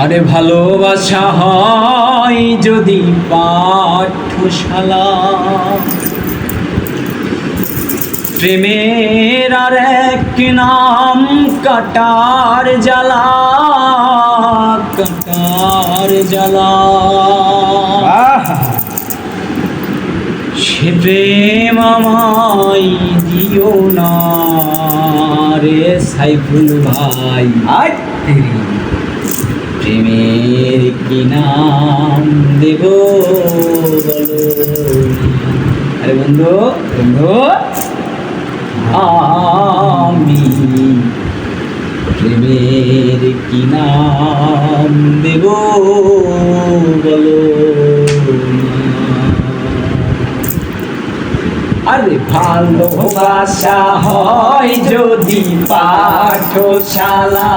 আরে ভালোবাসা হয় যদি পাঠশালা, প্রেমের আর এক নাম কাটার জ্বালা, কাটার জ্বালা। সে প্রেম আমায় দিও না রে সাইফুল ভাই। প্রেমের কি নাম দেব বলো? আরে বন্ধু বন্ধু, আমি প্রেমের কি নাম দেব বলো? আরে ভালোবাসা হয় যদি পাঠশালা,